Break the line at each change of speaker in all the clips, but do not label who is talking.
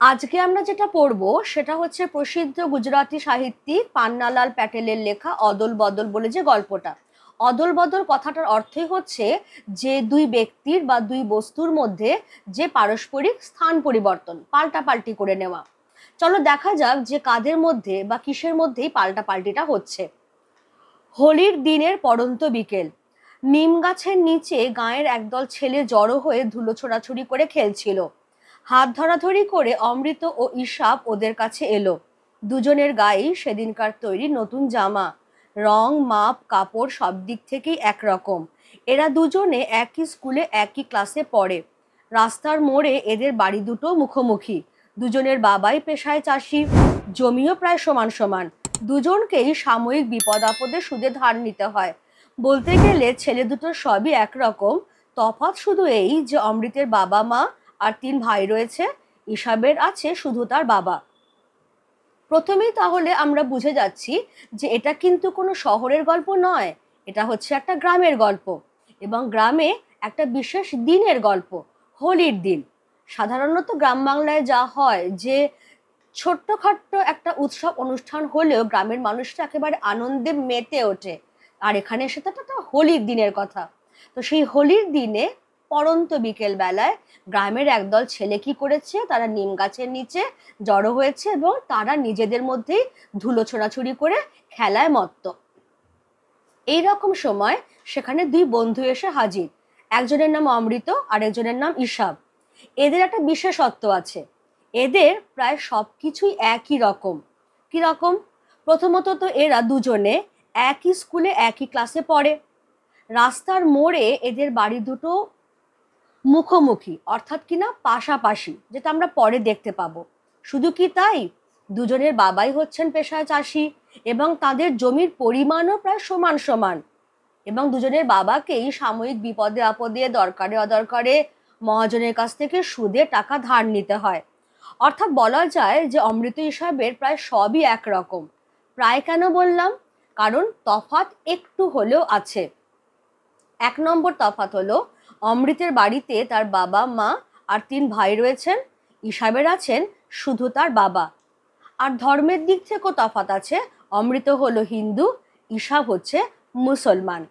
আজকে আমরা যেটা পড়বো সেটা হচ্ছে প্রসিদ্ধ গুজরাটি সাহিত্যিক পান্নালাল প্যাটেলের লেখা অদল বদল বলে যে গল্পটা। অদল বদল কথাটার অর্থই হচ্ছে যে দুই ব্যক্তির বা দুই বস্তুর মধ্যে যে পারস্পরিক স্থান পরিবর্তন, পাল্টাপাল্টি করে নেওয়া। চলো দেখা যাক যে কাদের মধ্যে বা কিসের মধ্যেই পাল্টাপাল্টিটা হচ্ছে। হোলির দিনের পড়ন্ত বিকেল, নিম গাছের নিচে গাঁয়ের একদল ছেলে জড়ো হয়ে ধুলো ছোড়াছুড়ি করে খেলছিল। হাত ধরাধরি করে অমৃত ও ইসাব ওদের কাছে এলো। দুজনের গায়েই সেদিনকার তৈরি নতুন জামা, রং মাপ কাপড় সব দিক থেকেই একরকম। এরা দুজনে একই স্কুলে একই ক্লাসে পড়ে। রাস্তার মোড়ে এদের বাড়ি দুটো মুখোমুখি। দুজনের বাবাই পেশায় চাষি, জমিও প্রায় সমান সমান। দুজনকেই সাময়িক বিপদ আপদে সুদে ধার নিতে হয়। বলতে গেলে ছেলে দুটোর সবই একরকম, তফাৎ শুধু এই যে অমৃতের বাবা মা আর 3 ভাই রয়েছে, ইসাবের আছে শুধু তার বাবা। প্রথমেই তাহলে আমরা বুঝে যাচ্ছি যে এটা কিন্তু কোনো শহরের গল্প নয়, এটা হচ্ছে একটা গ্রামের গল্প, এবং গ্রামে একটা বিশেষ দিনের গল্প, হোলির দিন। সাধারণত গ্রাম বাংলায় যা হয় যে ছোট্টখাট্ট একটা উৎসব অনুষ্ঠান হলেও গ্রামের মানুষরা একেবারে আনন্দে মেতে ওঠে, আর এখানে সেটা একটা হোলির দিনের কথা। তো সেই হোলির দিনে পড়ন্ত বিকেল বেলায় গ্রামের একদল ছেলে কি করেছে, তারা নিম গাছের নিচে জড়ো হয়েছে এবং তারা নিজেদের মধ্যেই ধুলো ছোড়াছুড়ি করে খেলায় মত্ত। এই রকম সময় সেখানে দুই বন্ধু এসে হাজির। একজনের নাম অমৃত আর একজনের নাম ইসাব। এদের একটা বিশেষত্ব আছে, এদের প্রায় সবকিছুই একই রকম। কি রকম? প্রথমত তো এরা দুজনে একই স্কুলে একই ক্লাসে পড়ে। রাস্তার মোড়ে এদের বাড়ি দুটো মুখোমুখি, অর্থাৎ কিনা পাশাপাশি, যেটা আমরা পরে দেখতে পাবো। শুধু কি তাই, দুজনের বাবাই হচ্ছেন পেশায় চাষি এবং তাদের জমির পরিমাণও প্রায় সমান সমান, এবং দুজনের বাবাকেই সাময়িক বিপদে আপদে দরকারে অদরকারে মহাজনের কাছ থেকে সুদে টাকা ধার নিতে হয়। অর্থাৎ বলা যায় যে অমৃত হিসাবের প্রায় সবই একরকম। প্রায় কেন বললাম? কারণ তফাৎ একটু হলেও আছে। 1 নম্বর তফাৎ হলো, অমৃতের বাড়িতে তার বাবা মা আর 3 ভাই রয়েছেন, ইসাবের আছেন শুধু তার বাবা। আর ধর্মের দিক থেকেও তফাৎ আছে, অমৃত হলো হিন্দু, ইসাব হচ্ছে মুসলমান।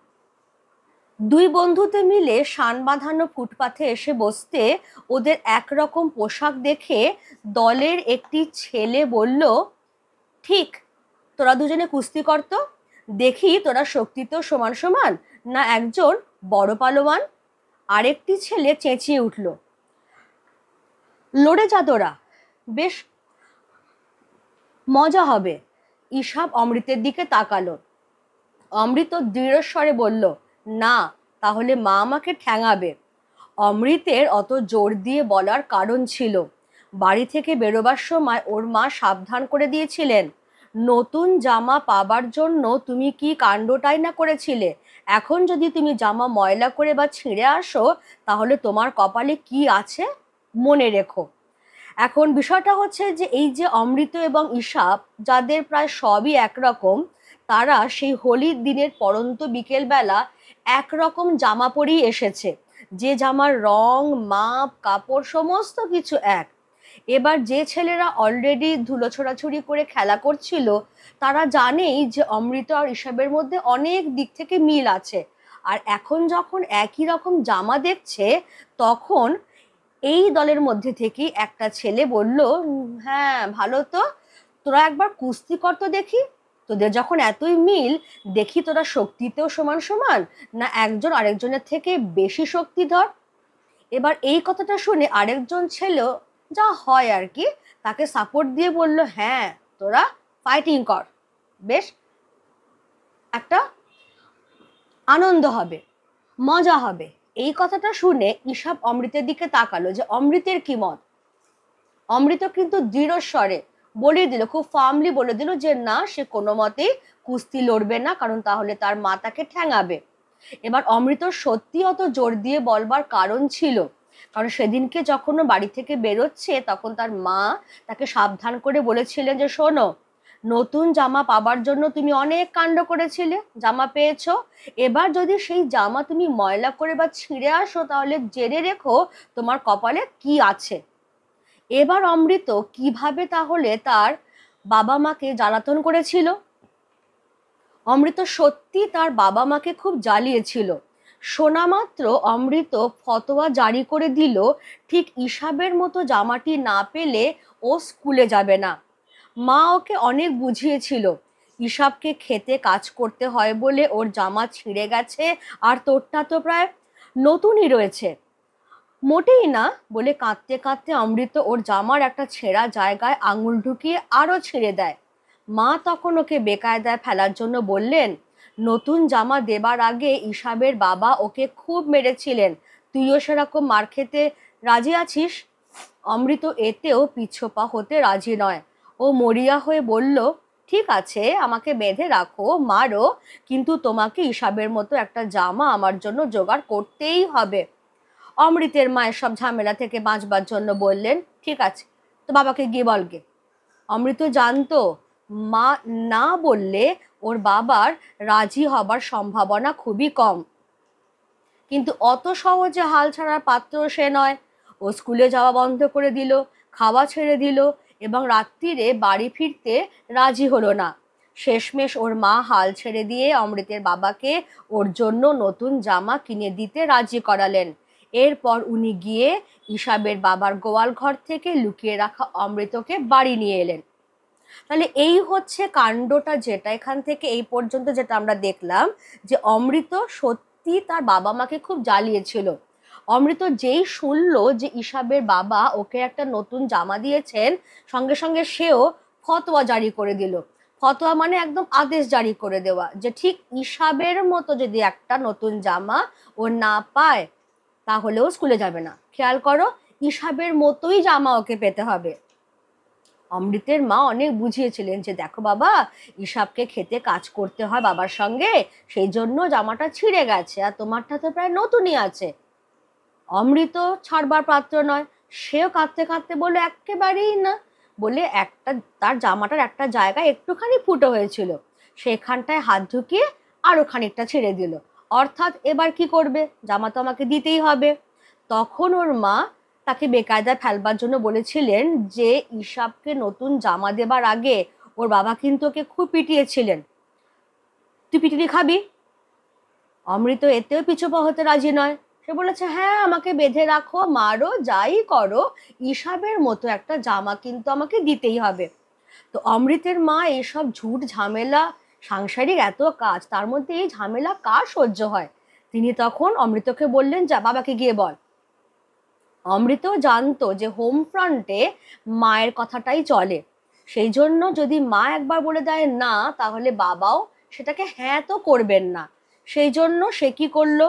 দুই বন্ধুতে মিলে শান বাঁধানো ফুটপাথে এসে বসতে ওদের একরকম পোশাক দেখে দলের একটি ছেলে বলল, ঠিক, তোরা দুজনে কুস্তি করতো, দেখি তোরা শক্তিতেও সমান সমান না একজন বড় পালোয়ান। আরেকটি ছেলে চেঁচিয়ে উঠল, লড়ে যা তোরা, বেশ মজা হবে। ইসাব অমৃতের দিকে তাকালো। অমৃত দৃঢ়স্বরে বলল, না, তাহলে মা আমাকে ঠ্যাঙাবে। অমৃতের অত জোর দিয়ে বলার কারণ ছিল, বাড়ি থেকে বেরোবার সময় ওর মা সাবধান করে দিয়েছিলেন, নতুন জামা পাবার জন্য তুমি কি কাণ্ডটাই না করেছিলে, এখন যদি তুমি জামা ময়লা করে বা ছিঁড়ে আসো তাহলে তোমার কপালে কি আছে মনে রেখো। এখন বিষয়টা হচ্ছে যে এই যে অমৃত এবং ইসাব, যাদের প্রায় সবই একরকম, তারা সেই হোলির দিনের পড়ন্ত বিকেলবেলা একরকম জামা পরেই এসেছে, যে জামার রং মাপ কাপড় সমস্ত কিছু এক। এবার যে ছেলেরা অলরেডি ধুলো ছোড়াছুড়ি করে খেলা করছিল, তারা জানেই যে অমৃত আর ইসাবের মধ্যে অনেক দিক থেকে মিল আছে, আর এখন যখন একই রকম জামা দেখছে, তখন এই দলের মধ্যে থেকেই একটা ছেলে বলল, হ্যাঁ ভালো তো, তোরা একবার কুস্তি কর তো দেখি, তোদের যখন এতই মিল, দেখি তোরা শক্তিতেও সমান সমান না একজন আরেকজনের থেকে বেশি শক্তিধর। এবার এই কথাটা শুনে আরেকজন ছেলে, যা হয় আর কি, তাকে সাপোর্ট দিয়ে বলল, হ্যাঁ তোরা ফাইটিং কর, বেশ একটা আনন্দ হবে, মজা হবে। এই কথাটা শুনে ইসাব অমৃতের দিকে তাকালো যে অমৃতের কি মত। অমৃত কিন্তু দৃঢ় স্বরে বলে দিল, খুব ফার্মলি বলে দিল যে না, সে কোনো মতেই কুস্তি লড়বে না, কারণ তাহলে তার মা তাকে ঠ্যাঙাবে। এবার অমৃত সত্যি অত জোর দিয়ে বলবার কারণ ছিল, কারণ সেদিনকে যখন বাড়ি থেকে বেরোচ্ছে তখন তার মা তাকে সাবধান করে বলেছিলেন যে শোনো, নতুন জামা পাবার জন্য তুমি অনেক কাণ্ড করেছিলে, জামা পেয়েছো, এবার যদি সেই জামা তুমি ময়লা করে বা ছিঁড়ে আসো তাহলে জেনে রেখো তোমার কপালে কি আছে। এবার অমৃত কিভাবে তাহলে তার বাবা মাকে জ্বালাতন করেছিল? অমৃত সত্যি তার বাবা মাকে খুব জ্বালিয়েছিল। শোনা মাত্র অমৃত ফতোয়া জারি করে দিল, ঠিক ইসাবের মতো জামাটি না পেলে ও স্কুলে যাবে না। মা ওকে অনেক বুঝিয়েছিল, ইসাবকে খেতে কাজ করতে হয় বলে ওর জামা ছিঁড়ে গেছে, আর তোরটা তো প্রায় নতুনই রয়েছে। মোটেই না, বলে কাঁদতে কাঁদতে অমৃত ওর জামার একটা ছেঁড়া জায়গায় আঙুল ঢুকিয়ে আরো ছিঁড়ে দেয়। মা তখন ওকে বেকায়দায় ফেলার জন্য বললেন, নতুন জামা দেবার আগে ইসাবের বাবা ওকে খুব মেরেছিলেন, তুইও সেরকম মার খেতে রাজি আছিস? অমৃত এতেও পিছপা হতে রাজি নয়। ও মরিয়া হয়ে বলল, ঠিক আছে, আমাকে বেঁধে রাখো, মারো, কিন্তু তোমাকে ইসাবের মতো একটা জামা আমার জন্য জোগাড় করতেই হবে। অমৃতের মা এসব ঝামেলা থেকে বাঁচবার জন্য বললেন, ঠিক আছে, তো বাবাকে গিয়ে বলগে। অমৃত জানতো মা না বললে ওর বাবার রাজি হবার সম্ভাবনা খুবই কম, কিন্তু অত সহজে হাল ছাড়ার পাত্র সে নয়। ও স্কুলে যাওয়া বন্ধ করে দিল, খাওয়া ছেড়ে দিল, এবং রাত্রিরে বাড়ি ফিরতে রাজি হলো না। শেষমেশ ওর মা হাল ছেড়ে দিয়ে অমৃতের বাবাকে ওর জন্য নতুন জামা কিনে দিতে রাজি করালেন। এরপর উনি গিয়ে ইসাবের বাবার গোয়াল ঘর থেকে লুকিয়ে রাখা অমৃতকে বাড়ি নিয়ে এলেন। তাহলে এই হচ্ছে কাণ্ডটা, যেটা এখান থেকে এই পর্যন্ত যেটা আমরা দেখলাম, যে অমৃত সত্যি তার বাবা মাকে খুব জ্বালিয়েছিল। অমৃত যেই শুনলো যে ইসাবের বাবা ওকে একটা নতুন জামা দিয়েছেন, সঙ্গে সঙ্গে সেও ফতোয়া জারি করে দিল। ফতোয়া মানে একদম আদেশ জারি করে দেওয়া, যে ঠিক ইসাবের মতো যদি একটা নতুন জামা ও না পায় তাহলেও স্কুলে যাবে না। খেয়াল করো, ইসাবের মতোই জামা ওকে পেতে হবে। অমৃতের মা অনেক বুঝিয়েছিলেন যে দেখো বাবা, ইসাবকে খেতে কাজ করতে হয় বাবার সঙ্গে, সেই জন্য জামাটা ছিঁড়ে গেছে, আর তোমারটা তো প্রায় নতুনই আছে। অমৃত ছাড়বার পাত্র নয়, সেও কাঁদতে কাঁদতে বলে একেবারেই না, বলে একটা তার জামাটার একটা জায়গায় একটুখানি ফুটো হয়েছিল, সেখানটায় হাত ঢুকিয়ে আরো খানিকটা ছেড়ে দিল। অর্থাৎ এবার কি করবে, জামা তো আমাকে দিতেই হবে। তখন ওর মা তাকে বেকায়দায় ফেলবার জন্য বলেছিলেন যে ইসাবকে নতুন জামা দেবার আগে ওর বাবা কিন্তু ওকে খুব পিটিয়েছিলেন, তুই পিটুনি খাবি? অমৃত এতেও পিছুপা হতে রাজি নয়। সে বলেছে, হ্যাঁ, আমাকে বেঁধে রাখো, মারো, যাই করো, ইসাবের মতো একটা জামা কিন্তু আমাকে দিতেই হবে। তো অমৃতের মা এইসব ঝুট ঝামেলা, সাংসারিক এত কাজ, তার মধ্যে এই ঝামেলা কার সহ্য হয়? তিনি তখন অমৃতকে বললেন, যা বাবাকে গিয়ে বল। অমৃত জানতো যে হোম ফ্রন্টে মায়ের কথাটাই চলে, সেই জন্য যদি মা একবার বলে দেয় না, তাহলে বাবাও সেটাকে হ্যাঁ তো করবেন না। সেই জন্য সে কি করলো,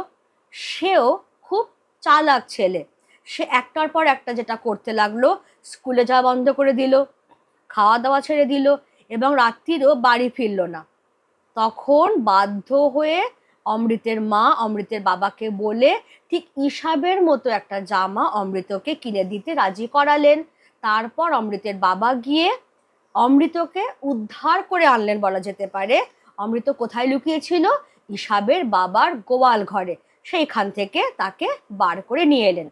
সেও খুব চালাক ছেলে, সে একটার পর একটা যেটা করতে লাগলো, স্কুলে যাওয়া বন্ধ করে দিল, খাওয়া দাওয়া ছেড়ে দিল, এবং রাত্রিরও বাড়ি ফিরল না। তখন বাধ্য হয়ে অমৃতের মা অমৃতের বাবাকে বলে ঠিক ইসাবের মতো একটা জামা অমৃতকে কিনে দিতে রাজি করালেন। তারপর অমৃতের বাবা গিয়ে অমৃতকে উদ্ধার করে আনলেন বলা যেতে পারে। অমৃত কোথায় লুকিয়েছিল? ইসাবের বাবার গোয়াল ঘরে, সেইখান থেকে তাকে বার করে নিয়ে এলেন।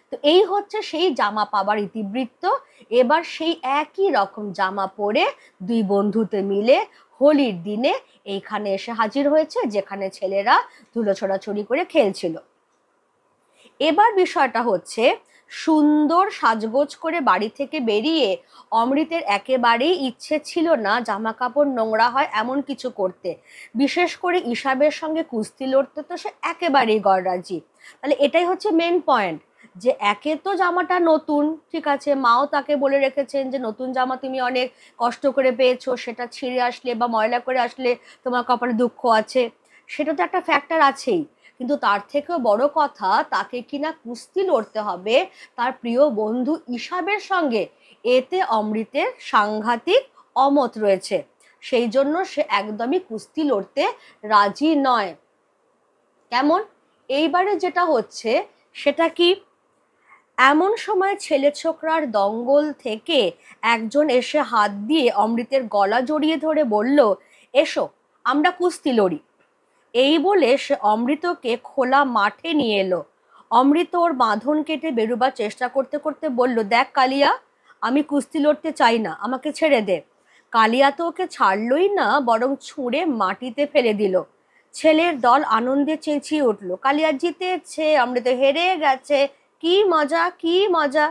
তো এই হচ্ছে সেই জামা পাবার ইতিবৃত্ত। এবার সেই একই রকম জামা পরে দুই বন্ধুতে মিলে হোলির দিনে এইখানে এসে হাজির হয়েছে, যেখানে ছেলেরা ধুলো ছোড়াছুড়ি করে খেলছিল। এবার বিষয়টা হচ্ছে, সুন্দর সাজগোজ করে বাড়ি থেকে বেরিয়ে অমৃতের একেবারেই ইচ্ছে ছিল না জামা কাপড় নোংরা হয় এমন কিছু করতে। বিশেষ করে ইসাবের সঙ্গে কুস্তি লড়তে তো সে একেবারেই গড়রাজি। তাহলে এটাই হচ্ছে মেন পয়েন্ট, যে একে তো জামাটা নতুন, ঠিক আছে, মাও তাকে বলে রেখেছেন যে নতুন জামা তুমি অনেক কষ্ট করে পেয়েছো, সেটা ছিঁড়ে আসলে বা ময়লা করে আসলে তোমার কপালে দুঃখ আছে, সেটা তো একটা ফ্যাক্টর আছেই। কিন্তু তার থেকেও বড় কথা, তাকে কিনা কুস্তি লড়তে হবে তার প্রিয় বন্ধু ইসাবের সঙ্গে, এতে অমৃতের সাংঘাতিক অমত রয়েছে। সেই জন্য সে একদমই কুস্তি লড়তে রাজি নয়। কেমন? এইবারে যেটা হচ্ছে সেটা কি, এমন সময় ছেলে ছোকরার দঙ্গল থেকে একজন এসে হাত দিয়ে অমৃতের গলা জড়িয়ে ধরে বলল, এসো আমরা কুস্তি লড়ি। এই বলে সে অমৃতকে খোলা মাঠে নিয়ে এলো। অমৃত ওর বাঁধন কেটে বেরোবার চেষ্টা করতে করতে বলল, দেখ কালিয়া, আমি কুস্তি লড়তে চাই না, আমাকে ছেড়ে দে। কালিয়া তো ওকে ছাড়লই না, বরং ছুঁড়ে মাটিতে ফেলে দিল। ছেলের দল আনন্দে চেঁচিয়ে উঠল, কালিয়া জিতেছে, অমৃত হেরে গেছে, কি মজা কি মজা।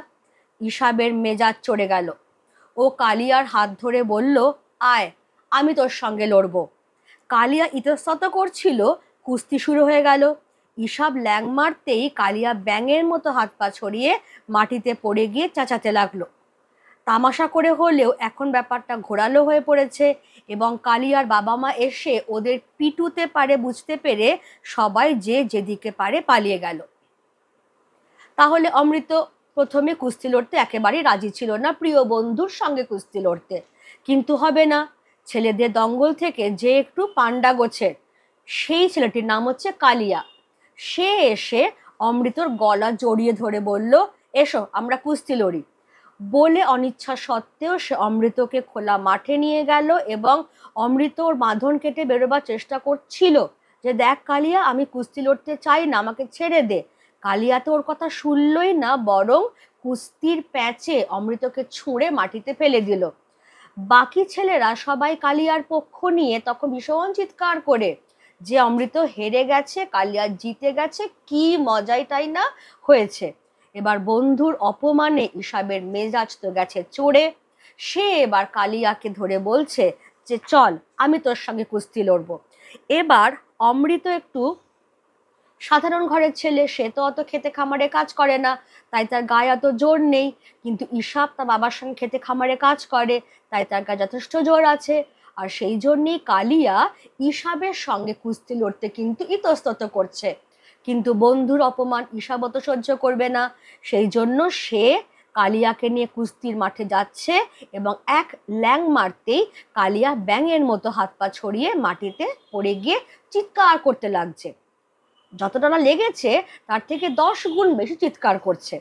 ইসাবের মেজাজ চড়ে গেল। ও কালিয়ার হাত ধরে বলল, আয়, আমি তোর সঙ্গে লড়বো। কালিয়া ইতস্তত করছিল, কুস্তি শুরু হয়ে গেল। ইসাব ল্যাং মারতেই কালিয়া ব্যাঙের মতো হাত পা ছড়িয়ে মাটিতে পড়ে গিয়ে চেঁচাতে লাগলো। তামাশা করে হলেও এখন ব্যাপারটা ঘোরালো হয়ে পড়েছে এবং কালিয়ার বাবা মা এসে ওদের পিটুতে পারে বুঝতে পেরে সবাই যে যেদিকে পারে পালিয়ে গেল। তাহলে অমৃত প্রথমে কুস্তি লড়তে একেবারেই রাজি ছিল না, প্রিয় বন্ধুর সঙ্গে কুস্তি লড়তে। কিন্তু হবে না, ছেলেদের দঙ্গল থেকে যে একটু পান্ডা গোছের, সেই ছেলেটির নাম হচ্ছে কালিয়া, সে এসে অমৃতর গলা জড়িয়ে ধরে বলল, এসো আমরা কুস্তি লড়ি। বলে অনিচ্ছা সত্ত্বেও সে অমৃতকে খোলা মাঠে নিয়ে গেল এবং অমৃত ওর বাঁধন কেটে বেরোবার চেষ্টা করছিল যে, দেখ কালিয়া, আমি কুস্তি লড়তে চাই না, আমাকে ছেড়ে দে। কালিয়া তো ওর কথা শুনলই না, বরং কুস্তির প্যাচে অমৃতকে ছুঁড়ে মাটিতে ফেলে দিল। বাকি ছেলেরা সবাই কালিয়ার পক্ষ নিয়ে তখন ভীষণ চিৎকার করে যে অমৃত হেরে গেছে, কালিয়া জিতে গেছে, কি মজাই তাই না হয়েছে। এবার বন্ধুর অপমানে ইসাবের মেজাজ তো গেছে চড়ে। সে এবার কালিয়াকে ধরে বলছে যে, চল, আমি তোর সঙ্গে কুস্তি লড়বো। এবার অমৃত একটু সাধারণ ঘরের ছেলে, সে তো অত খেতে খামারে কাজ করে না, তাই তার গায়ে অত জোর নেই। কিন্তু ইসাব তার বাবার সঙ্গে খেতে খামারে কাজ করে, তাই তার গায়ে যথেষ্ট জোর আছে। আর সেই জন্যই কালিয়া ইসাবের সঙ্গে কুস্তি লড়তে কিন্তু ইতস্তত করছে। কিন্তু বন্ধুর অপমান ইসাব অত সহ্য করবে না, সেই জন্য সে কালিয়াকে নিয়ে কুস্তির মাঠে যাচ্ছে এবং এক ল্যাং মারতেই কালিয়া ব্যাঙের মতো হাত পা ছড়িয়ে মাটিতে পড়ে গিয়ে চিৎকার করতে লাগছে। যতটা না লেগেছে তার থেকে 10 গুণ বেশি চিৎকার করছে।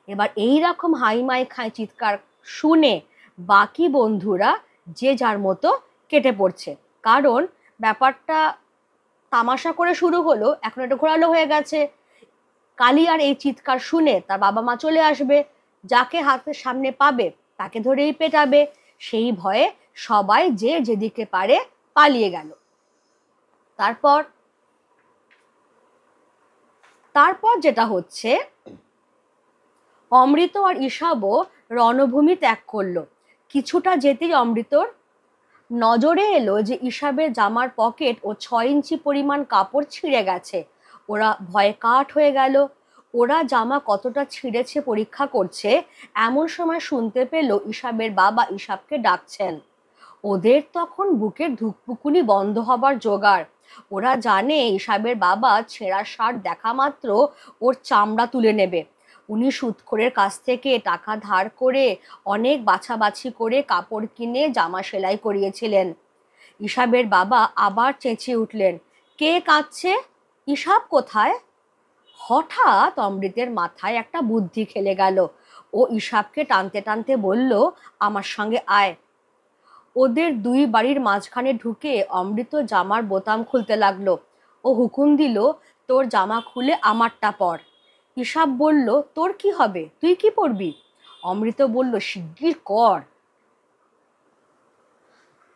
এবার এই রকম হাইমাই খাই চিৎকার শুনে বাকি বন্ধুরা যে যার মতো কেটে পড়ছে, কারণ ব্যাপারটা তামাশা করে শুরু হলো, এখন একটু ঘোরালো হয়ে গেছে। কালিয়ার এই চিৎকার শুনে তার বাবা মা চলে আসবে, যাকে হাতের সামনে পাবে তাকে ধরেই পেটাবে। সেই ভয়ে সবাই যে যেদিকে পারে পালিয়ে গেল। তারপর যেটা হচ্ছে, অমৃত আর ইসাবও রণভূমি ত্যাগ করলো। কিছুটা যেতেই অমৃতর নজরে এলো যে ইসাবের জামার পকেট ও 6 ইঞ্চি পরিমাণ কাপড় ছিঁড়ে গেছে। ওরা ভয়ে কাঠ হয়ে গেল। ওরা জামা কতটা ছিঁড়েছে পরীক্ষা করছে, এমন সময় শুনতে পেল ইসাবের বাবা ইসাবকে ডাকছেন। ওদের তখন বুকের ধুকপুকুনি বন্ধ হবার জোগাড়। ওরা জানে ইসাবের বাবা ছেঁড়া শার্ট দেখা মাত্র ওর চামড়া তুলে নেবে। উনি সুদখোরের কাছ থেকে টাকা ধার করে অনেক বাছাবাছি করে কাপড় কিনে জামা সেলাই করিয়েছিলেন। ইসাবের বাবা আবার চেঁচিয়ে উঠলেন, কে কাঁদছে? ইসাব কোথায়? হঠাৎ অমৃতের মাথায় একটা বুদ্ধি খেলে গেল। ও ইসাবকে টানতে টানতে বলল, আমার সঙ্গে আয়। ওদের দুই বাড়ির মাঝখানে ঢুকে অমৃত জামার বোতাম খুলতে লাগলো। ও হুকুম দিল, তোর জামা খুলে আমারটা পর। ইসাব বলল, তোর কি হবে, তুই কি পরবি? অমৃত বলল, শিগগির কর,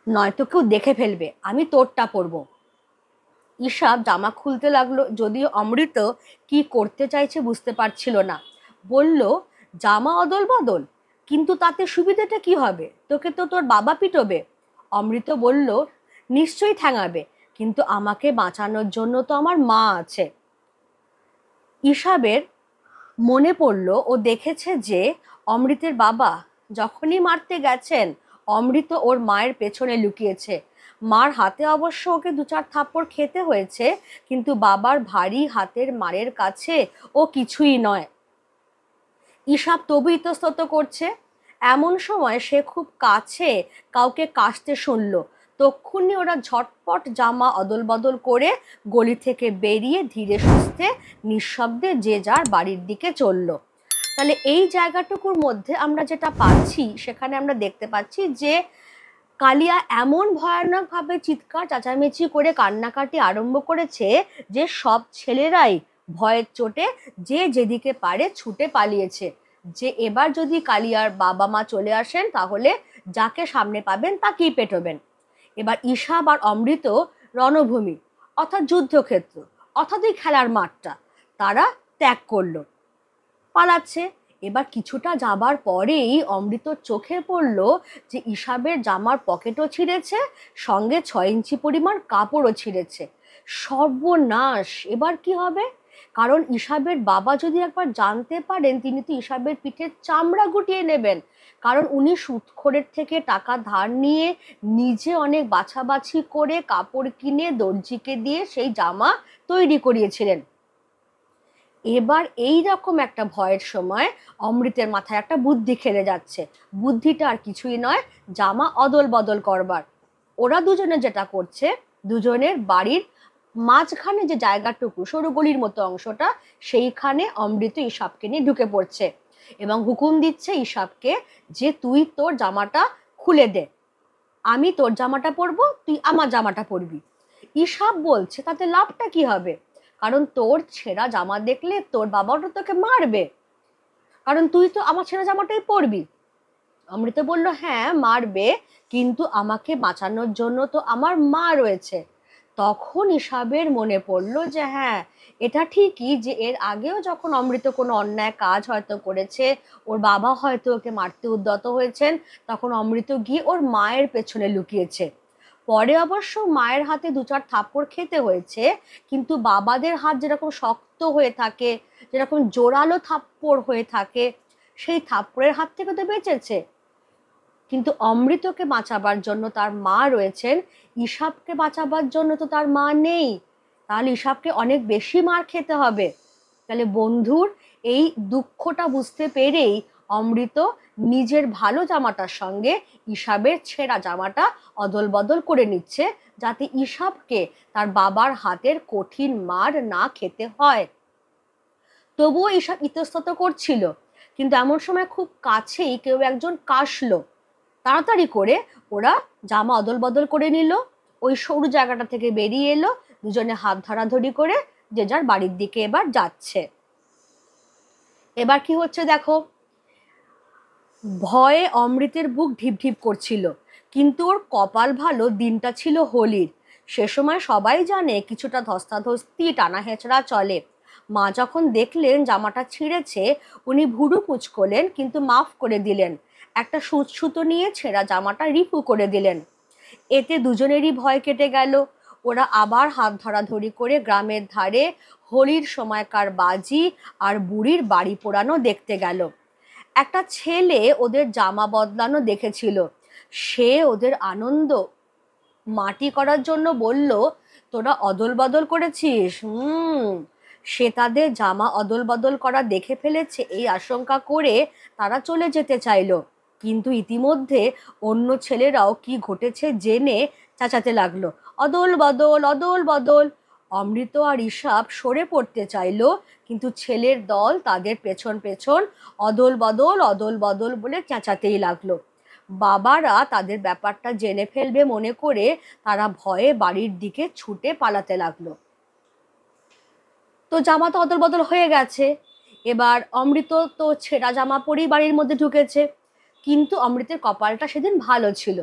নয়তো কেউ দেখে ফেলবে, আমি তোরটা পরবো। ইসাব জামা খুলতে লাগলো, যদিও অমৃত কি করতে চাইছে বুঝতে পারছিল না। বলল, জামা অদল বদল, কিন্তু তাতে সুবিধাটা কি হবে? তোকে তো তোর বাবা পিটবে। অমৃত বলল, নিশ্চয়ই ঠ্যাঙাবে, কিন্তু আমাকে বাঁচানোর জন্য তো আমার মা আছে। ইসাবের মনে পড়ল, ও দেখেছে যে অমৃতের বাবা যখনই মারতে গেছেন অমৃত ওর মায়ের পেছনে লুকিয়েছে। মার হাতে অবশ্য ওকে 2-4 থাপ্পড় খেতে হয়েছে, কিন্তু বাবার ভারী হাতের মারের কাছে ও কিছুই নয়। ইসাব তবু ইতস্তত করছে। এমন সময় সে খুব কাছে কাউকে কাশতে শুনল। তক্ষুনি ওরা ঝটপট জামা অদল বদল করে গলি থেকে বেরিয়ে ধীরে সুস্থে নিঃশব্দে যে যার বাড়ির দিকে চলল। তাহলে এই জায়গাটুকুর মধ্যে আমরা যেটা পাচ্ছি, সেখানে আমরা দেখতে পাচ্ছি যে কালিয়া এমন ভয়ানকভাবে চিৎকার চেঁচামেচি করে কান্নাকাটি আরম্ভ করেছে যে সব ছেলেরাই ভয়ের চোটে যে যেদিকে পারে ছুটে পালিয়েছে। যে এবার যদি কালিয়ার বাবা মা চলে আসেন তাহলে যাকে সামনে পাবেন তাকেই পেটোবেন। এবার ঈশাব আর অমৃত রণভূমি অর্থাৎ যুদ্ধক্ষেত্র অর্থাৎ এই খেলার মাঠটা তারা ত্যাগ করলো, পালাচ্ছে। এবার কিছুটা যাবার পরেই অমৃতর চোখে পড়ল যে ঈশাবের জামার পকেটও ছিঁড়েছে, সঙ্গে 6 ইঞ্চি পরিমাণ কাপড়ও ছিঁড়েছে। সর্বনাশ, এবার কি হবে? কারণ ঈশাবের বাবা যদি একবার জানতে পারেন তিনি তো ঈশাবের পিঠের চামড়া গুটিয়ে নেবেন, কারণ উনি সুদখোরের থেকে টাকা ধার নিয়ে নিজে অনেক বাছাবাছি করে কাপড় কিনে দর্জিকে দিয়ে সেই জামা তৈরি করিয়েছিলেন। এবার এই রকম একটা ভয়ের সময় অমৃতের মাথায় একটা বুদ্ধি খেলে যাচ্ছে। বুদ্ধিটা আর কিছুই নয়, জামা অদল বদল করবার। ওরা দুজনে যেটা করছে, দুজনের বাড়ির মাঝখানে যে জায়গাটুকু সরু গলির মতো অংশটা, সেইখানে অমৃত ঈশাবকে নিয়ে ঢুকে পড়ছে এবং হুকুম দিচ্ছে ঈশাবকে যে তুই তোর জামাটা খুলে দে, আমি তোর জামাটা পরবো, তুই আমার জামাটা পরবি। ঈশাব বলছে তাতে লাভটা কি হবে, কারণ তোর ছেঁড়া জামা দেখলে তোর বাবাটা তোকে মারবে, কারণ তুই তো আমার ছেঁড়া জামাটাই পরবি। অমৃত বলল হ্যাঁ মারবে, কিন্তু আমাকে বাঁচানোর জন্য তো আমার মা রয়েছে। তখন ঈশাবের মনে পড়ল যে হ্যাঁ, এটা ঠিকই যে এর আগেও যখন অমৃত কোনো অন্যায় কাজ হয়তো করেছে, ওর বাবা হয়তো ওকে মারতে উদ্যত হয়েছেন, তখন অমৃত গিয়ে ওর মায়ের পেছনে লুকিয়েছে। পরে অবশ্য মায়ের হাতে 2-4 থাপ্পড় খেতে হয়েছে, কিন্তু বাবাদের হাত যেরকম শক্ত হয়ে থাকে, যেরকম জোরালো থাপ্পড় হয়ে থাকে, সেই থাপ্পড়ের হাত থেকে তো বেঁচেছে। কিন্তু অমৃতকে বাঁচাবার জন্য তার মা রয়েছেন, ঈশাবকে বাঁচাবার জন্য তো তার মা নেই, তাহলে ঈশাবকে অনেক বেশি মার খেতে হবে। তাহলে বন্ধুর এই দুঃখটা বুঝতে পেরেই অমৃত নিজের ভালো জামাটার সঙ্গে ঈশাবের ছেঁড়া জামাটা অদল বদল করে নিচ্ছে, যাতে ঈশাবকে তার বাবার হাতের কঠিন মার না খেতে হয়। তবুও ঈশাব ইতস্তত করছিল, কিন্তু এমন সময় খুব কাছেই কেউ একজন কাশলো। তাড়াতাড়ি করে ওরা জামা অদল বদল করে নিল, ওই সরু জায়গাটা থেকে বেরিয়ে এলো, দুজনে হাত ধরাধরি করে যে যার বাড়ির দিকে এবার যাচ্ছে। এবার কি হচ্ছে দেখো, ভয়ে অমৃতের বুক ঢিপ ঢিপ করছিল, কিন্তু ওর কপাল ভালো, দিনটা ছিল হোলির। সে সময় সবাই জানে কিছুটা ধস্তাধস্তি টানা হেঁচড়া চলে। মা যখন দেখলেন জামাটা ছিঁড়েছে, উনি ভুরু কুঁচকলেন কিন্তু মাফ করে দিলেন, একটা সুতো নিয়ে ছেঁড়া জামাটা রিপু করে দিলেন। এতে দুজনেরই ভয় কেটে গেল। ওরা আবার হাত ধরাধরি করে গ্রামের ধারে হোলির সময়কার বাজি আর বুড়ির বাড়ি পোড়ানো দেখতে গেল। একটা ছেলে ওদের জামা বদলানো দেখেছিল, সে ওদের আনন্দ মাটি করার জন্য বলল, তোরা অদল বদল করেছিস? সে তাদের জামা অদল বদল করা দেখে ফেলেছে এই আশঙ্কা করে তারা চলে যেতে চাইলো, কিন্তু ইতিমধ্যে অন্য ছেলেরাও কি ঘটেছে জেনে চেঁচাতে লাগলো, অদল বদল অদল বদল। অমৃত আর ঈশাব সরে পড়তে চাইলো, কিন্তু ছেলের দল তাদের পেছন পেছন অদল বদল বলে চেঁচাতেই লাগলো। বাবারা তাদের ব্যাপারটা জেনে ফেলবে মনে করে তারা ভয়ে বাড়ির দিকে ছুটে পালাতে লাগলো। তো জামা তো অদল বদল হয়ে গেছে, এবার অমৃত তো ছেঁড়া জামা পরেই বাড়ির মধ্যে ঢুকেছে। কিন্তু অমৃতের কপালটা সেদিন ভালো ছিল।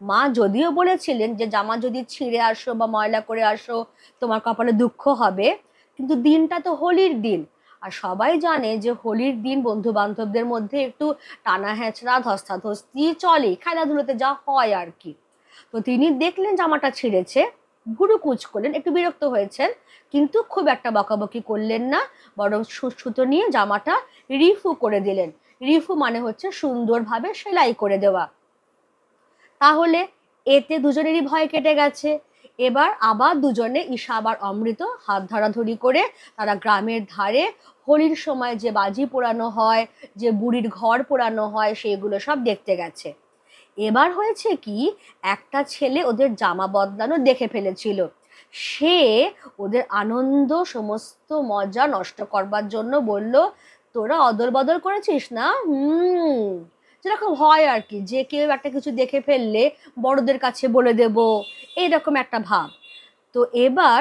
মা যদিও বলেছিলেন যে জামা যদি ছিঁড়ে আসো বা ময়লা করে আসো তোমার কপালে দুঃখ হবে, কিন্তু দিনটা তো হোলির দিন, আর সবাই জানে যে হোলির দিন বন্ধু বান্ধবদের মধ্যে একটু টানা হেঁচড়া ধস্তাধস্তি চলে, খেলাধুলোতে যা হয় আর কি। তো তিনি দেখলেন জামাটা ছিঁড়েছে, ভুরু কুঁচ করলেন, একটু বিরক্ত হয়েছেন, কিন্তু খুব একটা বকাবকি করলেন না, বরং সুতো নিয়ে জামাটা রিফু করে দিলেন। রিফু মানে হচ্ছে সুন্দরভাবে সেলাই করে দেওয়া। তাহলে এতে দুজনেরই ভয় কেটে গেছে। এবার আবার দুজনে ঈশাব আর অমৃত হাত ধরাধরি করে তারা গ্রামের ধারে হোলির সময় যে বাজি পোড়ানো হয়, যে বুড়ির ঘর পোড়ানো হয়, সেগুলো সব দেখতে গেছে। এবার হয়েছে কি, একটা ছেলে ওদের জামা বদলানো দেখে ফেলেছিল, সে ওদের আনন্দ সমস্ত মজা নষ্ট করবার জন্য বলল, তোরা অদল বদল করেছিস না? যেরকম হয় আর কি, যে কেউ একটা কিছু দেখে ফেললে বড়দের কাছে বলে দেব, এইরকম একটা ভাব। তো এবার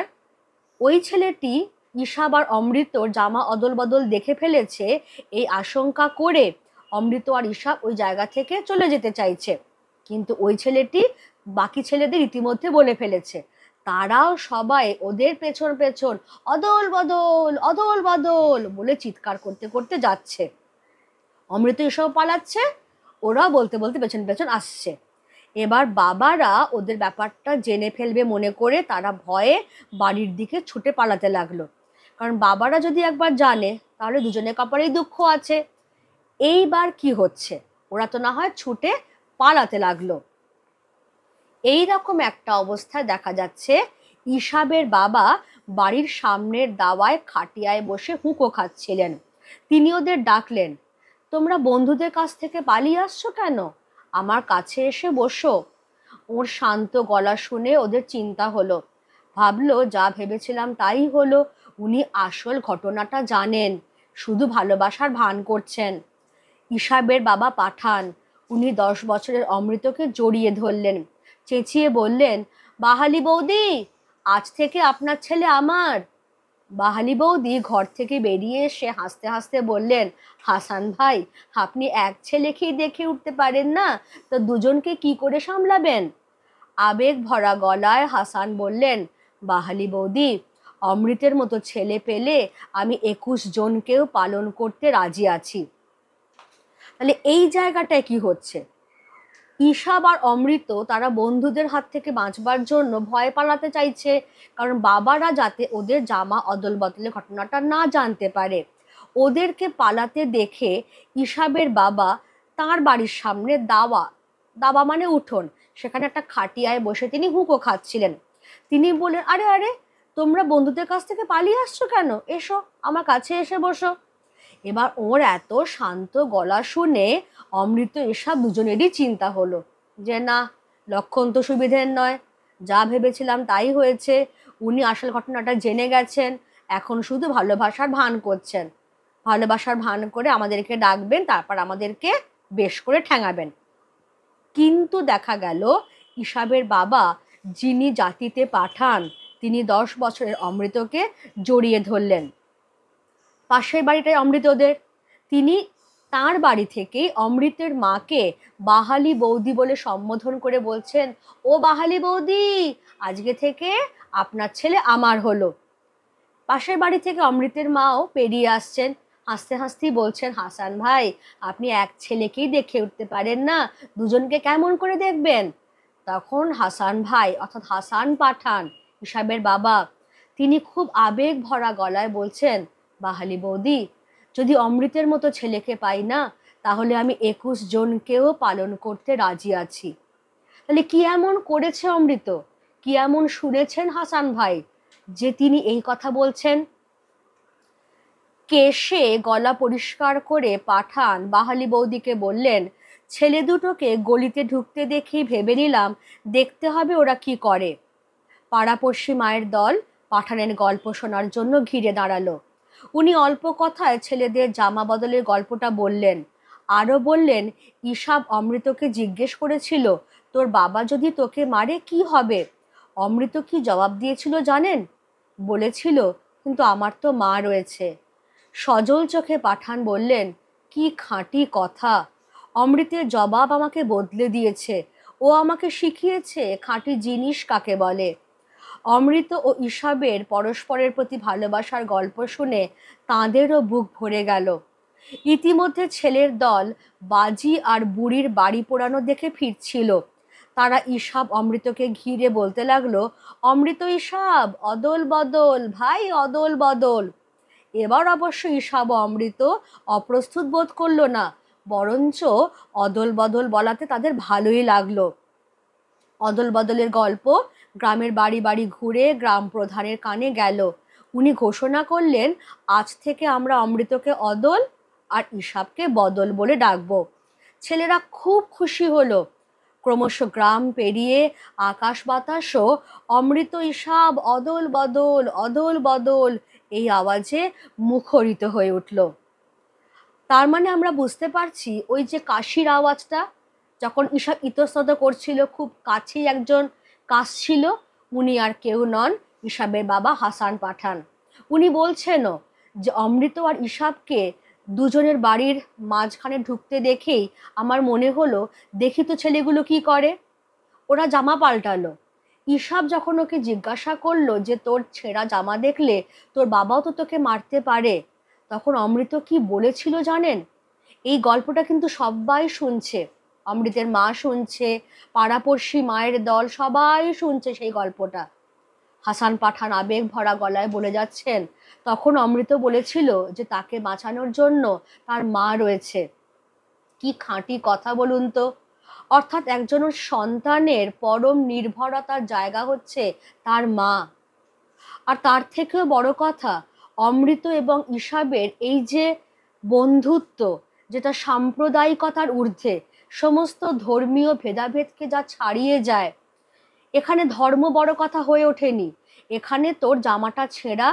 ওই ছেলেটি ঈশাব আর অমৃতর জামা অদল বদল দেখে ফেলেছে, এই আশঙ্কা করে অমৃত আর ঈশাব ওই জায়গা থেকে চলে যেতে চাইছে। কিন্তু ওই ছেলেটি বাকি ছেলেদের ইতিমধ্যে বলে ফেলেছে। তারাও সবাই ওদের পেছন পেছন অদল বদল অদল বদল বলে চিৎকার করতে করতে যাচ্ছে। অমৃত ঈশাব পালাচ্ছে, ওরা বলতে বলতে পেছন পেছন আসছে। এবার বাবারা ওদের ব্যাপারটা জেনে ফেলবে মনে করে তারা ভয়ে বাড়ির দিকে ছুটে পালাতে লাগলো। কারণ বাবারা যদি একবার জানে তাহলে দুজনের কপালেই দুঃখ আছে। এইবার কি হচ্ছে, ওরা তো না হয় ছুটে পালাতে লাগলো। এই রকম একটা অবস্থায় দেখা যাচ্ছে ঈশাবের বাবা বাড়ির সামনের দাওয়ায় খাটিয়ায় বসে হুঁকো খাচ্ছিলেন। তিনি ওদের ডাকলেন, তোমরা বন্ধুদের কাছ থেকে পালিয়ে আসছো কেন? আমার কাছে এসে বসো। ওর শান্ত গলা শুনে ওদের চিন্তা হলো। ভাবলো যা ভেবেছিলাম তাই হলো, উনি আসল ঘটনাটা জানেন, শুধু ভালোবাসার ভান করছেন। ঈশাবের বাবা পাঠান, উনি 10 বছরের অমৃতকে জড়িয়ে ধরলেন, চেঁচিয়ে বললেন, বাহালি বৌদি, আজ থেকে আপনার ছেলে আমার। বাহালি বৌদি ঘর থেকে বেরিয়ে এসে হাসতে হাসতে বললেন, হাসান ভাই, আপনি এক ছেলেকেই দেখে উঠতে পারেন না, তো দুজনকে কি করে সামলাবেন? আবেগ ভরা গলায় হাসান বললেন, বাহালি বৌদি, অমৃতের মতো ছেলে পেলে আমি 21 জনকেও পালন করতে রাজি আছি। তাহলে এই জায়গাটায় কি হচ্ছে, ঈশাব আর অমৃত তারা বন্ধুদের হাত থেকে বাঁচবার জন্য ভয় পালাতে চাইছে, কারণ বাবারা যাতে ওদের জামা অদল বদলের ঘটনাটা না জানতে পারে। ওদেরকে পালাতে দেখে ঈশাবের বাবা তার বাড়ির সামনে দাওয়া, দাওয়া মানে উঠোন, সেখানে একটা খাটিয়ায় বসে তিনি হুঁকো খাচ্ছিলেন। তিনি বললেন, আরে আরে, তোমরা বন্ধুদের কাছ থেকে পালিয়ে আসছো কেন? এসো, আমার কাছে এসে বসো। এবার ওর এত শান্ত গলা শুনে অমৃত ঈশাব দুজনেরই চিন্তা হলো যে না, লক্ষণ তো সুবিধের নয়, যা ভেবেছিলাম তাই হয়েছে। উনি আসল ঘটনাটা জেনে গেছেন, এখন শুধু ভালোবাসার ভান করছেন। ভালোবাসার ভান করে আমাদেরকে ডাকবেন, তারপর আমাদেরকে বেশ করে ঠ্যাঙাবেন। কিন্তু দেখা গেল ঈশাবের বাবা, যিনি জাতিতে পাঠান, তিনি 10 বছরের অমৃতকে জড়িয়ে ধরলেন। পাশের বাড়িটায় অমৃতদের, তিনি তার বাড়ি থেকেই অমৃতের মাকে বাহালি বৌদি বলে সম্বোধন করে বলছেন, ও বাহালি বৌদি, আজকে থেকে আপনার ছেলে আমার হলো। পাশের বাড়ি থেকে অমৃতের মাও পেরিয়ে আসছেন, হাসতে হাসতেই বলছেন, হাসান ভাই, আপনি এক ছেলেকেই দেখে উঠতে পারেন না, দুজনকে কেমন করে দেখবেন? তখন হাসান ভাই অর্থাৎ হাসান পাঠান, ঈশাবের বাবা, তিনি খুব আবেগ ভরা গলায় বলছেন, বাহালি বৌদি, যদি অমৃতের মতো ছেলেকে পাই না, তাহলে আমি 21 জনকেও পালন করতে রাজি আছি। তাহলে কি এমন করেছে অমৃত, কি এমন শুনেছেন হাসান ভাই যে তিনি এই কথা বলছেন? কেশে গলা পরিষ্কার করে পাঠান বাহালি বৌদিকে বললেন, ছেলে দুটোকে গলিতে ঢুকতে দেখি ভেবে নিলাম দেখতে হবে ওরা কি করে। পাড়াপড়শি মায়ের দল পাঠানের গল্প শোনার জন্য ঘিরে দাঁড়ালো। উনি অল্প কথায় ছেলেদের জামা বদলের গল্পটা বললেন। আরও বললেন, ঈশাব অমৃতকে জিজ্ঞেস করেছিল, তোর বাবা যদি তোকে মারে কি হবে? অমৃত কি জবাব দিয়েছিল জানেন? বলেছিল, কিন্তু আমার তো মা রয়েছে। সজল চোখে পাঠান বললেন, কি খাঁটি কথা! অমৃতের জবাব আমাকে বদলে দিয়েছে, ও আমাকে শিখিয়েছে খাঁটি জিনিস কাকে বলে। অমৃত ও ঈশাবের পরস্পরের প্রতি ভালোবাসার গল্প শুনে তাঁদেরও বুক ভরে গেল। ইতিমধ্যে ছেলের দল বাজি আর বুড়ির বাড়ি পোড়ানো দেখে ফিরছিল। তারা ঈশাব অমৃতকে ঘিরে বলতে লাগলো, অমৃত ঈশাব, অদল বদল ভাই, অদল বদল। এবার অবশ্য ঈশাব ও অমৃত অপ্রস্তুত বোধ করলো না, বরঞ্চ অদল বদল বলাতে তাদের ভালোই লাগলো। অদল বদলের গল্প গ্রামের বাড়ি বাড়ি ঘুরে গ্রাম প্রধানের কানে গেল। উনি ঘোষণা করলেন, আজ থেকে আমরা অমৃতকে অদল আর ঈশাবকে বদল বলে ডাকবো। ছেলেরা খুব খুশি হলো। ক্রমশ গ্রাম পেরিয়ে আকাশ বাতাসও অমৃত ঈশাব অদল বদল অদল বদল এই আওয়াজে মুখরিত হয়ে উঠল। তার মানে আমরা বুঝতে পারছি, ওই যে কাশির আওয়াজটা, যখন ঈশাব ইতস্তত করছিল, খুব কাছেই একজন কাশছিল, উনি আর কেউ নন, ঈশাবের বাবা হাসান পাঠান। উনি বলছেনও যে অমৃত আর ঈশাবকে দুজনের বাড়ির মাঝখানে ঢুকতে দেখেই আমার মনে হলো, দেখি তো ছেলেগুলো কি করে। ওরা জামা পাল্টালো। ঈশাব যখন ওকে জিজ্ঞাসা করলো যে তোর ছেঁড়া জামা দেখলে তোর বাবাও তো তোকে মারতে পারে, তখন অমৃত কি বলেছিল জানেন? এই গল্পটা কিন্তু সবাই শুনছে, অমৃতের মা শুনছে, পাড়াপড়শি মায়ের দল সবাই শুনছে সেই গল্পটা। হাসান পাঠান আবেগ ভরা গলায় বলে যাচ্ছেন, তখন অমৃত বলেছিল যে তাকে বাঁচানোর জন্য তার মা রয়েছে। কি খাঁটি কথা বলুন তো। অর্থাৎ একজন সন্তানের পরম নির্ভরতার জায়গা হচ্ছে তার মা। আর তার থেকেও বড় কথা, অমৃত এবং ঈশাবের এই যে বন্ধুত্ব, যেটা সাম্প্রদায়িকতার ঊর্ধ্বে, সমস্ত ধর্মীয় ভেদাভেদকে যা ছাড়িয়ে যায়। এখানে ধর্ম বড় কথা হয়ে ওঠেনি, এখানে তোর জামাটা ছেঁড়া,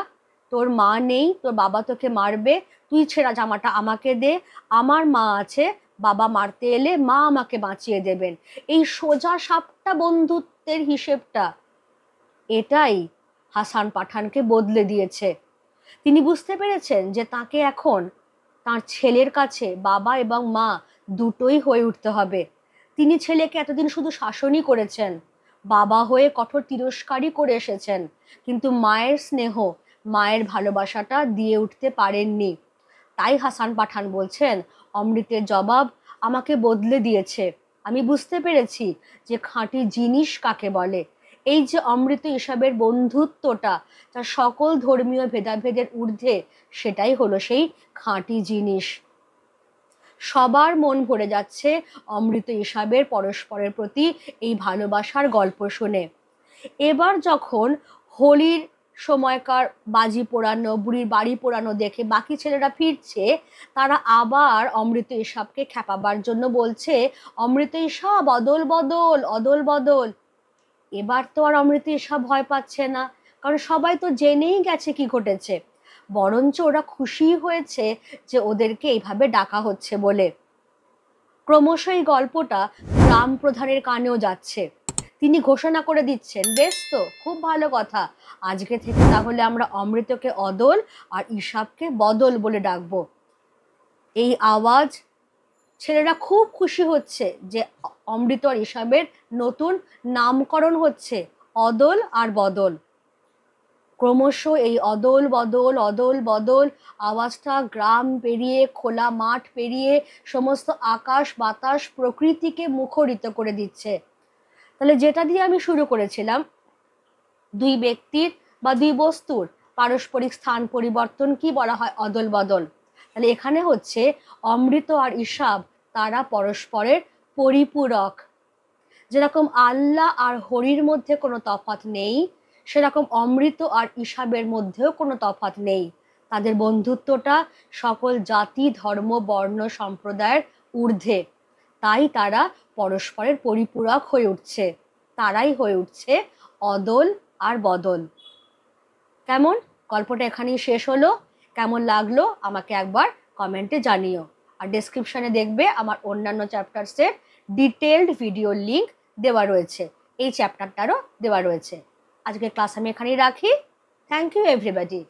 তোর মা নেই, তোর বাবা তোকে মারবে, তুই ছেঁড়া জামাটা আমাকে দে, আমার মা আছে, বাবা মারতে এলে মা আমাকে বাঁচিয়ে দেবেন। এই সোজা সাপটা বন্ধুত্বের হিসেবটা, এটাই হাসান পাঠানকে বদলে দিয়েছে। তিনি বুঝতে পেরেছেন যে তাকে এখন তার ছেলের কাছে বাবা এবং মা দুটোই হয়ে উঠতে হবে। তিনি ছেলেকে এতদিন শুধু শাসনই করেছেন, বাবা হয়ে কঠোর তিরস্কারই করে এসেছেন, কিন্তু মায়ের স্নেহ, মায়ের ভালোবাসাটা দিয়ে উঠতে পারেননি। তাই হাসান পাঠান বলছেন, অমৃতের জবাব আমাকে বদলে দিয়েছে। আমি বুঝতে পেরেছি যে খাঁটি জিনিস কাকে বলে। এই যে অমৃত ঈশাবের বন্ধুত্বটা, যা সকল ধর্মীয় ভেদাভেদের ঊর্ধ্বে, সেটাই হলো সেই খাঁটি জিনিস। সবার মন ভরে যাচ্ছে অমৃত ঈশাবের পরস্পরের প্রতি এই ভালোবাসার গল্প শুনে। এবার যখন হোলির সময়কার বাজি পোড়ানো, বুড়ির বাড়ি পোড়ানো দেখে বাকি ছেলেরা ফিরছে, তারা আবার অমৃত ঈশাবকে খেপাবার জন্য বলছে, অমৃত ঈশাব অদল বদল, অদল বদল। এবার তো আর অমৃত ঈশাব ভয় পাচ্ছে না, কারণ সবাই তো জেনেই গেছে কি ঘটেছে। বরঞ্চ ওরা খুশি হয়েছে যে ওদেরকে এইভাবে ডাকা হচ্ছে বলে। ক্রমশ এই গল্পটা গ্রাম প্রধানের কানেও যাচ্ছে। তিনি ঘোষণা করে দিচ্ছেন, বেশ তো, খুব ভালো কথা, আজকে থেকে তাহলে আমরা অমৃতকে অদল আর ঈশাবকে বদল বলে ডাকবো। এই আওয়াজ, ছেলেরা খুব খুশি হচ্ছে যে অমৃত আর ঈশাবের নতুন নামকরণ হচ্ছে অদল আর বদল। ক্রমশ এই অদল বদল, অদল বদল আওয়াজটা গ্রাম পেরিয়ে, খোলা মাঠ পেরিয়ে সমস্ত আকাশ বাতাস প্রকৃতিকে মুখরিত করে দিচ্ছে। তাহলে যেটা দিয়ে আমি শুরু করেছিলাম, দুই ব্যক্তির বা দুই বস্তুর পারস্পরিক স্থান পরিবর্তন কি বলা হয়? অদল বদল। তাহলে এখানে হচ্ছে অমৃত আর ঈশাব, তারা পরস্পরের পরিপূরক। যেরকম আল্লাহ আর হরির মধ্যে কোনো তফাৎ নেই, সেরকম অমৃত আর ঈশাবের মধ্যেও কোনো তফাৎ নেই। তাদের বন্ধুত্বটা সকল জাতি ধর্ম বর্ণ সম্প্রদায়ের ঊর্ধ্বে। তাই তারা পরস্পরের পরিপূরক হয়ে উঠছে, তারাই হয়ে উঠছে অদল আর বদল। কেমন? গল্পটা এখানেই শেষ হলো। কেমন লাগলো আমাকে একবার কমেন্টে জানিও। আর ডেসক্রিপশনে দেখবে আমার অন্যান্য চ্যাপ্টার্সের ডিটেলড ভিডিও লিঙ্ক দেওয়া রয়েছে, এই চ্যাপ্টারটারও দেওয়া রয়েছে। আজকে ক্লাস আমি এখানেই রাখি। Thank you everybody.